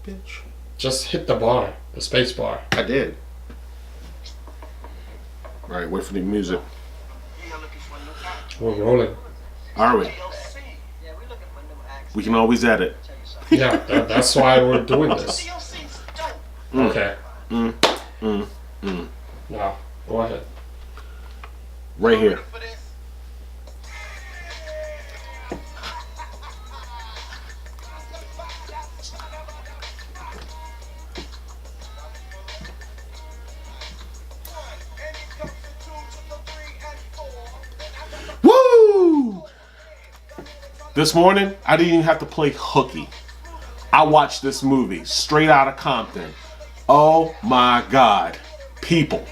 bitch. Just hit the bar, the space bar. I did. All right, wait for the music. We're rolling. Are we? We can always edit. Yeah, that's why we're doing this. Okay. Now, go ahead. Right here. Woo! This morning, I didn't even have to play hooky. I watched this movie straight out of Compton. Oh my God. People.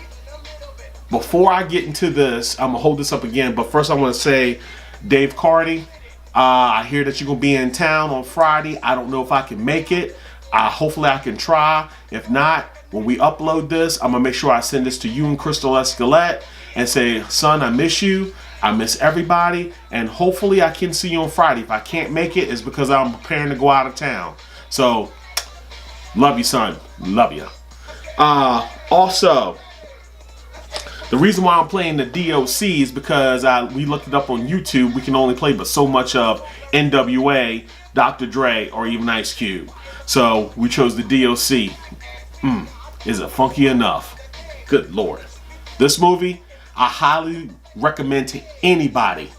Before I get into this, I'm going to hold this up again. But first I want to say, Dave Cardi, I hear that you're going to be in town on Friday. I don't know if I can make it. Hopefully I can try. If not, when we upload this, I'm going to make sure I send this to you and Crystal Escalette and say, son, I miss you. I miss everybody. And hopefully I can see you on Friday. If I can't make it, it's because I'm preparing to go out of town. So, love you, son. Love you. Also, the reason why I'm playing the DOC is because we looked it up on YouTube. We can only play but so much of NWA, Dr. Dre, or even Ice Cube. So we chose the DOC. Is it funky enough? Good Lord. This movie, I highly recommend to anybody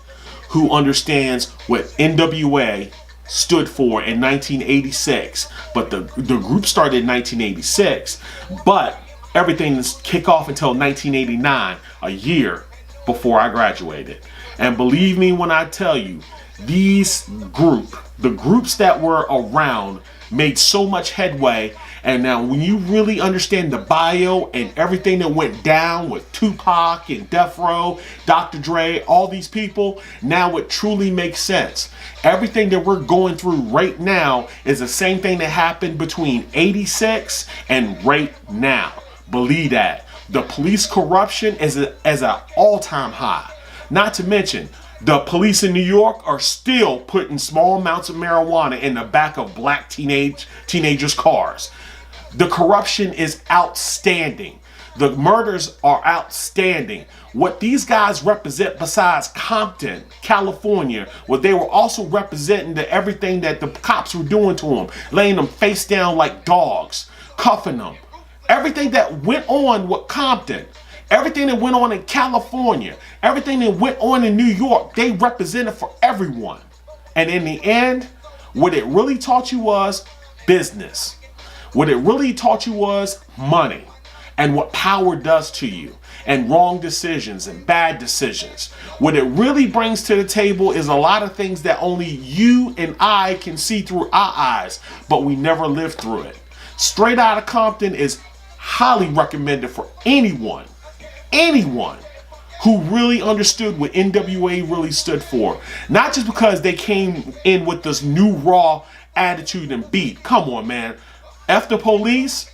who understands what NWA stood for in 1986. But the group started in 1986. But everything kicked off until 1989, a year before I graduated. And believe me when I tell you, the groups that were around made so much headway. And now when you really understand the bio and everything that went down with Tupac and Death Row, Dr. Dre, all these people, now it truly makes sense. Everything that we're going through right now is the same thing that happened between 86 and right now. Believe that. The police corruption is at an all-time high. Not to mention, the police in New York are still putting small amounts of marijuana in the back of black teenagers' cars. The corruption is outstanding. The murders are outstanding. What these guys represent besides Compton, California, what they were also representing to everything that the cops were doing to them, laying them face down like dogs, cuffing them. Everything that went on with Compton, everything that went on in California, everything that went on in New York, they represented for everyone. And in the end, what it really taught you was business. What it really taught you was money and what power does to you and wrong decisions and bad decisions. What it really brings to the table is a lot of things that only you and I can see through our eyes, but we never lived through it. Straight Outta Compton is highly recommended for anyone who really understood what NWA really stood for. Not just because they came in with this new raw attitude and beat. Come on, man. F the police,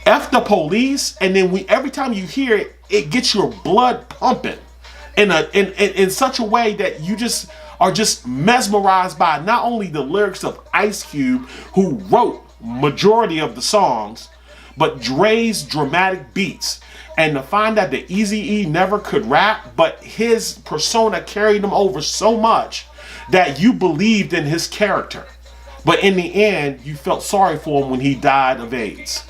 and then every time you hear it, it gets your blood pumping in such a way that you just are just mesmerized by not only the lyrics of Ice Cube, who wrote majority of the songs, but Dre's dramatic beats. And to find out that Eazy-E never could rap, but his persona carried him over so much that you believed in his character. But in the end, you felt sorry for him when he died of AIDS.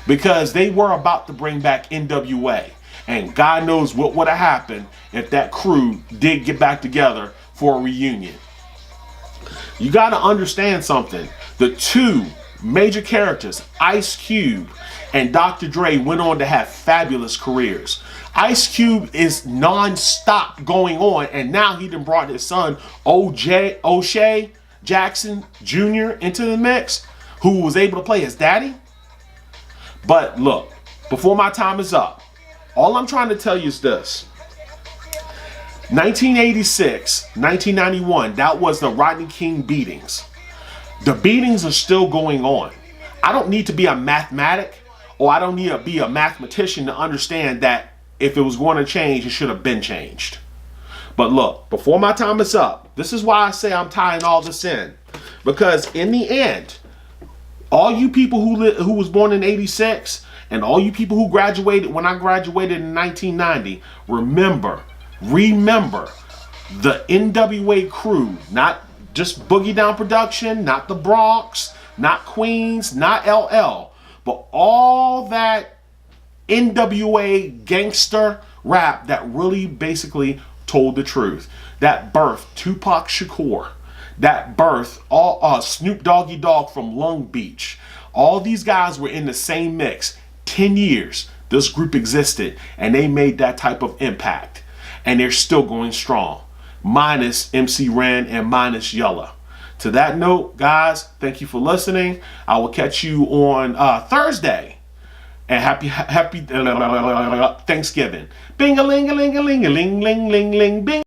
Because they were about to bring back NWA. And God knows what would have happened if that crew did get back together for a reunion. You got to understand something. The two major characters, Ice Cube and Dr. Dre, went on to have fabulous careers. Ice Cube is non-stop going on, and now he done brought his son O'Shea Jackson Jr. into the mix, who was able to play his daddy. But look, before my time is up, all I'm trying to tell you is this. 1986, 1991, that was the Rodney King beatings. The beatings are still going on. I don't need to be a mathematic, or I don't need to be a mathematician to understand that if it was going to change, it should have been changed. But look, before my time is up, this is why I say I'm tying all this in. Because in the end, All you people who was born in 86 and all you people who graduated when I graduated in 1990, remember the NWA crew, not just Boogie Down Production, not the Bronx, not Queens, not LL, but all that NWA gangster rap that really basically told the truth. That birthed Tupac Shakur. That birthed all Snoop Doggy Dogg from Long Beach. All these guys were in the same mix. 10 years this group existed and they made that type of impact. And they're still going strong. Minus MC Ren and minus Yella. To that note, guys, thank you for listening. I will catch you on Thursday. And happy Thanksgiving. Bing-a-ling-a-ling-a-ling-a-ling-a-ling-ling-ling-ling-ling-ling-ling-bing.